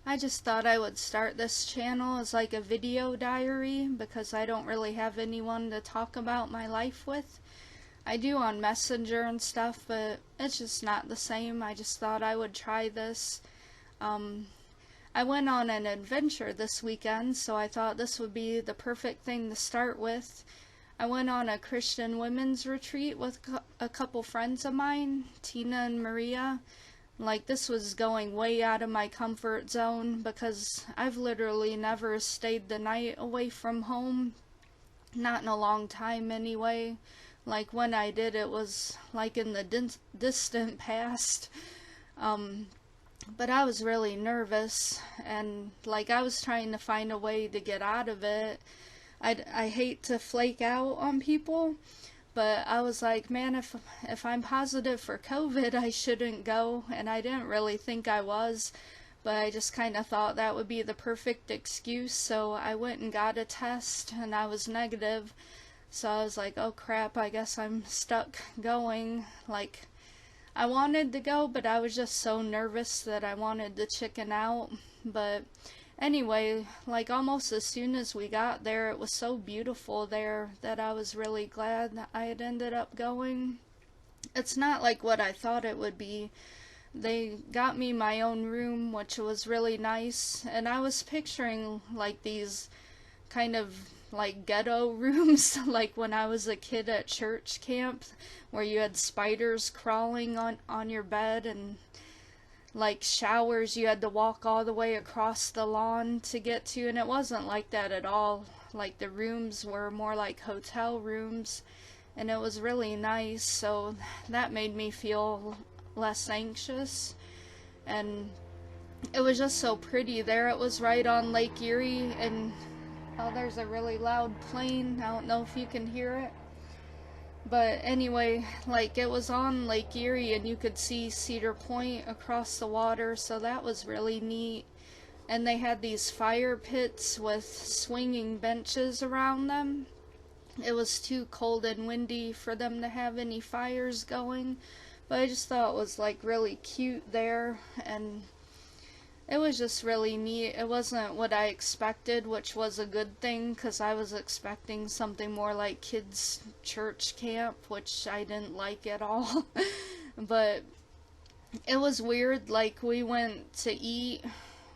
I just thought I would start this channel as like a video diary because I don't really have anyone to talk about my life with. I do on Messenger and stuff, but it's just not the same. I just thought I would try this. Um, I went on an adventure this weekend, so I thought this would be the perfect thing to start with. I went on a Christian women's retreat with a couple friends of mine, Tina and Maria. Like, this was going way out of my comfort zone because I've literally never stayed the night away from home. Not in a long time anyway. Like, when I did, it was like in the distant past. Um, but I was really nervous, and like I was trying to find a way to get out of it. I hate to flake out on people, but I was like, man, if I'm positive for COVID, I shouldn't go, and I didn't really think I was, but I just kind of thought that would be the perfect excuse, so I went and got a test, and I was negative, so I was like, oh crap, I guess I'm stuck going. Like, I wanted to go, but I was just so nervous that I wanted to chicken out. But anyway, like almost as soon as we got there, it was so beautiful there that I was really glad that I had ended up going. It's not like what I thought it would be. They got me my own room, which was really nice, and I was picturing like these kind of like ghetto rooms like when I was a kid at church camp where you had spiders crawling on your bed, and like showers you had to walk all the way across the lawn to get to, and it wasn't like that at all. Like, the rooms were more like hotel rooms, and it was really nice, so that made me feel less anxious. And it was just so pretty there. It was right on Lake Erie, and oh, there's a really loud plane. I don't know if you can hear it. But anyway, like, it was on Lake Erie and you could see Cedar Point across the water, so that was really neat. And they had these fire pits with swinging benches around them. It was too cold and windy for them to have any fires going, but I just thought it was like really cute there, and it was just really neat. It wasn't what I expected, which was a good thing, because I was expecting something more like kids' church camp, which I didn't like at all. But it was weird. Like, we went to eat,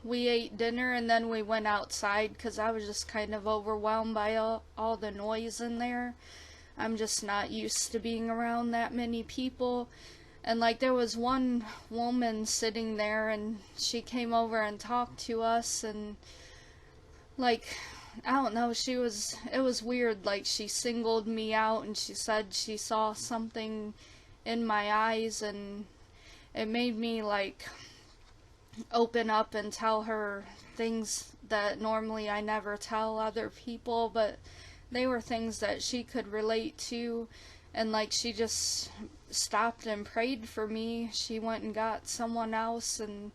we ate dinner, and then we went outside, because I was just kind of overwhelmed by all the noise in there. I'm just not used to being around that many people. And like, there was one woman sitting there, and she came over and talked to us, and like, I don't know, it was weird. Like, she singled me out and she said she saw something in my eyes, and it made me like open up and tell her things that normally I never tell other people, but they were things that she could relate to. And like, she just stopped and prayed for me. She went and got someone else, and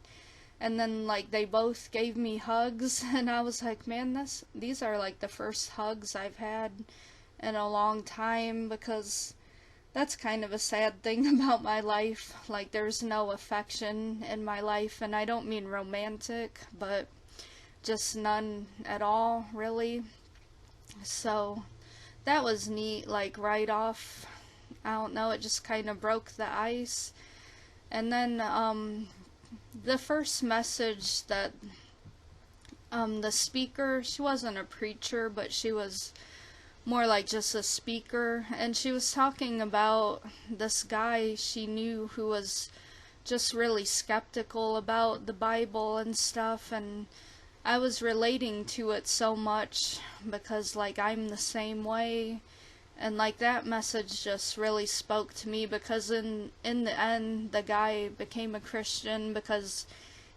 then like they both gave me hugs, and I was like, man, these are like the first hugs I've had in a long time, because that's kind of a sad thing about my life. Like, there's no affection in my life, and I don't mean romantic, but just none at all, really. So that was neat. Like, right off, I don't know, it just kind of broke the ice. And then the first message that the speaker, she wasn't a preacher, but she was more like just a speaker, and she was talking about this guy she knew who was just really skeptical about the Bible and stuff, and I was relating to it so much because like I'm the same way, and like that message just really spoke to me, because in the end the guy became a Christian because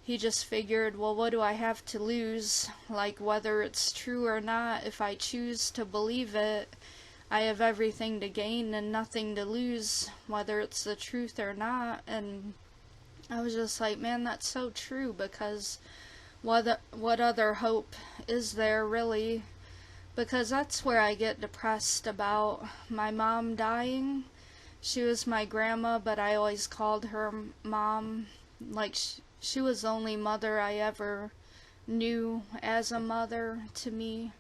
he just figured, well, what do I have to lose? Like, whether it's true or not, if I choose to believe it, I have everything to gain and nothing to lose, whether it's the truth or not. And I was just like, man, that's so true, because what other hope is there, really? Because that's where I get depressed about my mom dying. She was my grandma, but I always called her mom. Like, she was the only mother I ever new as a mother to me.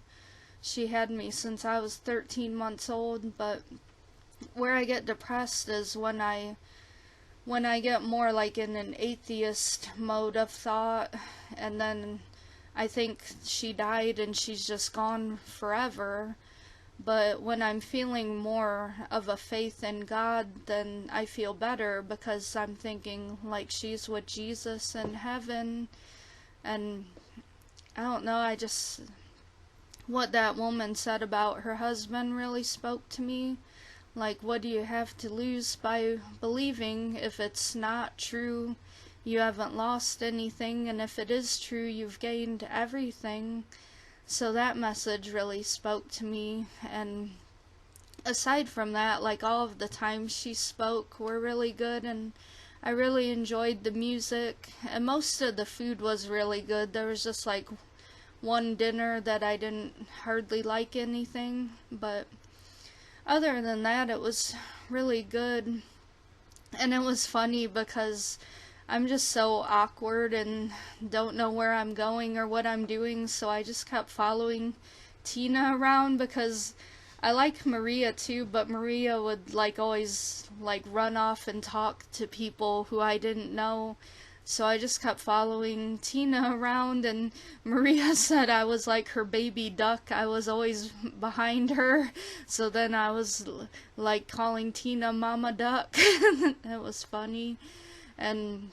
She had me since I was 13 months old, but where I get depressed is when I get more like in an atheist mode of thought, and then I think she died and she's just gone forever. But when I'm feeling more of a faith in God, then I feel better because I'm thinking like she's with Jesus in heaven. And I don't know, what that woman said about her husband really spoke to me. Like, what do you have to lose by believing? If it's not true, you haven't lost anything, and if it is true, you've gained everything. So that message really spoke to me. And aside from that, like, all of the times she spoke were really good, and I really enjoyed the music, and most of the food was really good. There was just like one dinner that I didn't hardly like anything, but other than that, it was really good. And it was funny because I'm just so awkward and don't know where I'm going or what I'm doing, so I just kept following Tina around because I like Maria too, but Maria would like always like run off and talk to people who I didn't know. So I just kept following Tina around, and Maria said I was like her baby duck. I was always behind her. So then I was like calling Tina Mama Duck. It was funny. And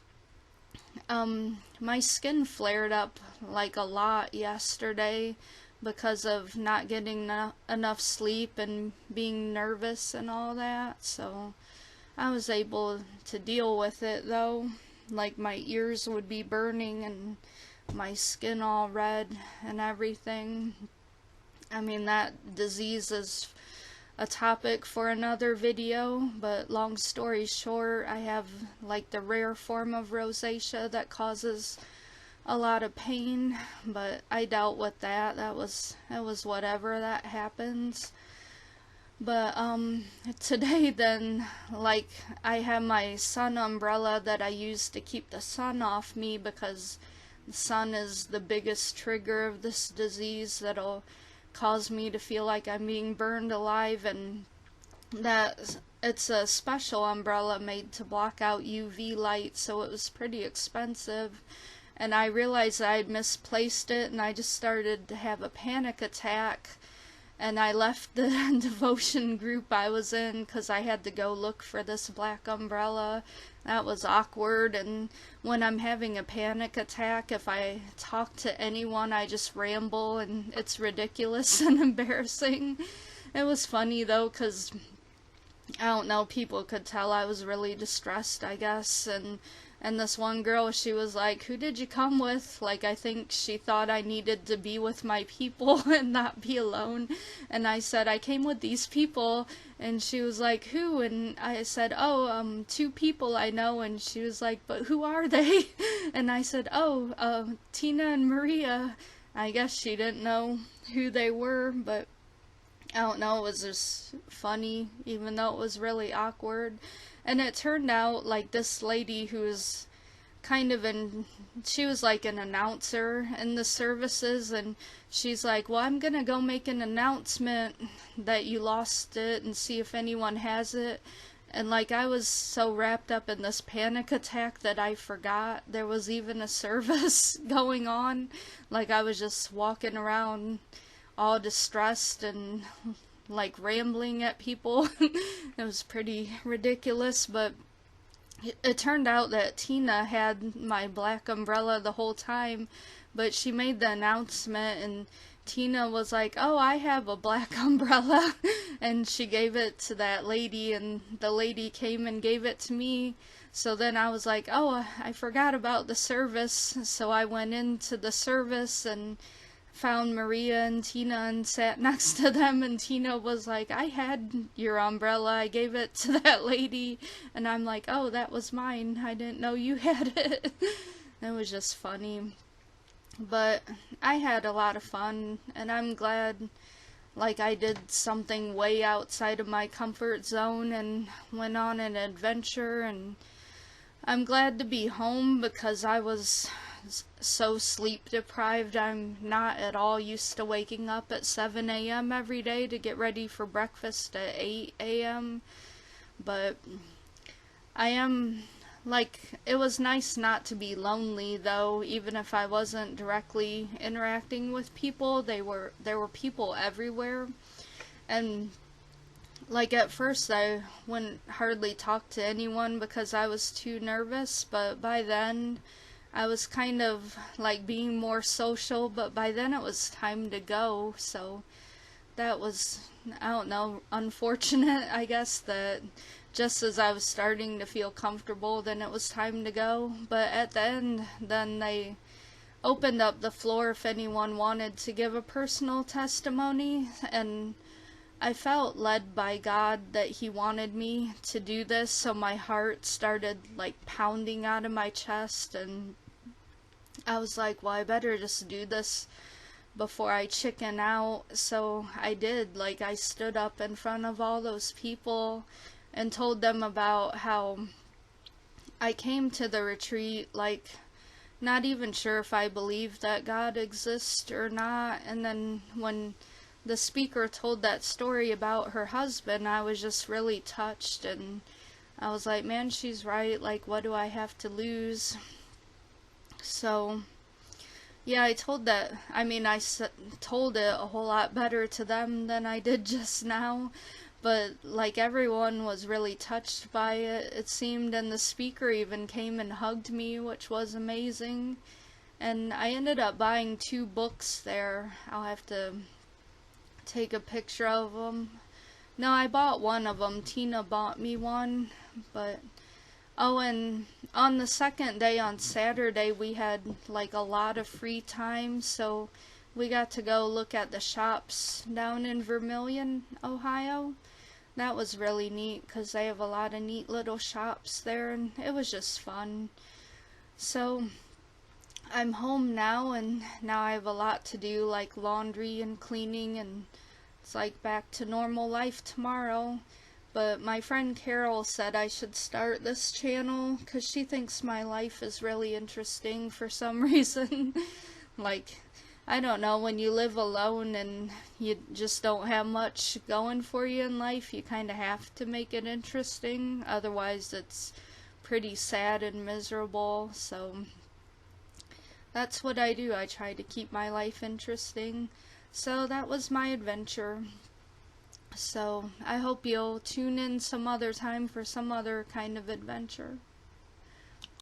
my skin flared up like a lot yesterday because of not getting enough sleep and being nervous and all that. So I was able to deal with it though. Like, my ears would be burning and my skin all red and everything. I mean, that disease is a topic for another video, but long story short, I have like the rare form of rosacea that causes a lot of pain, but I dealt with that. It was whatever, that happens. But today then, like, I have my sun umbrella that I use to keep the sun off me because the sun is the biggest trigger of this disease that'll cause me to feel like I'm being burned alive, and that it's a special umbrella made to block out UV light, so it was pretty expensive. And I realized I had misplaced it, and I just started to have a panic attack. And I left the devotion group I was in because I had to go look for this black umbrella. That was awkward. And when I'm having a panic attack, if I talk to anyone, I just ramble, and it's ridiculous and embarrassing. It was funny though, because I don't know, people could tell I was really distressed, I guess. And this one girl, she was like, "Who did you come with?" Like, I think she thought I needed to be with my people and not be alone. And I said, "I came with these people." And she was like, "Who?" And I said, "Oh, 2 people I know." And she was like, "But who are they?" And I said, "Oh, Tina and Maria." I guess she didn't know who they were, but I don't know, it was just funny, even though it was really awkward. And it turned out, like, this lady who was she was like an announcer in the services, and she's like, "Well, I'm gonna go make an announcement that you lost it and see if anyone has it." And like, I was so wrapped up in this panic attack that I forgot there was even a service going on. Like, I was just walking around all distressed and like rambling at people. It was pretty ridiculous, but it turned out that Tina had my black umbrella the whole time, but she made the announcement and Tina was like, "Oh, I have a black umbrella," and she gave it to that lady, and the lady came and gave it to me. So then I was like, "Oh, I forgot about the service." So I went into the service and found Maria and Tina and sat next to them, and Tina was like, "I had your umbrella, I gave it to that lady." And I'm like, "Oh, that was mine, I didn't know you had it." It was just funny. But I had a lot of fun, and I'm glad like I did something way outside of my comfort zone and went on an adventure, and I'm glad to be home because I was so sleep deprived. I'm not at all used to waking up at 7 a.m. every day to get ready for breakfast at 8 a.m. But I am, like, it was nice not to be lonely though, even if I wasn't directly interacting with people. There were people everywhere. And like at first I wouldn't hardly talk to anyone because I was too nervous, but by then I was kind of like being more social, but by then it was time to go. So that was, I don't know, unfortunate, I guess, that just as I was starting to feel comfortable, then it was time to go. But at the end, then they opened up the floor if anyone wanted to give a personal testimony, and I felt led by God that He wanted me to do this, so my heart started like pounding out of my chest, and I was like, well, I better just do this before I chicken out. So I did. Like, I stood up in front of all those people and told them about how I came to the retreat, like, not even sure if I believed that God exists or not. And then when the speaker told that story about her husband, I was just really touched, and I was like, man, she's right. Like, what do I have to lose? So yeah, I told that. I mean, told it a whole lot better to them than I did just now, but like everyone was really touched by it, it seemed, and the speaker even came and hugged me, which was amazing. And I ended up buying 2 books there. I'll have to take a picture of them. No, I bought one of them. Tina bought me one, but oh, and on the second day, on Saturday, we had like a lot of free time, so we got to go look at the shops down in Vermilion, Ohio. That was really neat because they have a lot of neat little shops there, and it was just fun. So I'm home now, and now I have a lot to do, like laundry and cleaning, and it's like back to normal life tomorrow. But my friend Carol said I should start this channel because she thinks my life is really interesting for some reason. Like, I don't know, when you live alone and you just don't have much going for you in life, you kind of have to make it interesting. Otherwise, it's pretty sad and miserable. So that's what I do. I try to keep my life interesting. So that was my adventure. So I hope you'll tune in some other time for some other kind of adventure.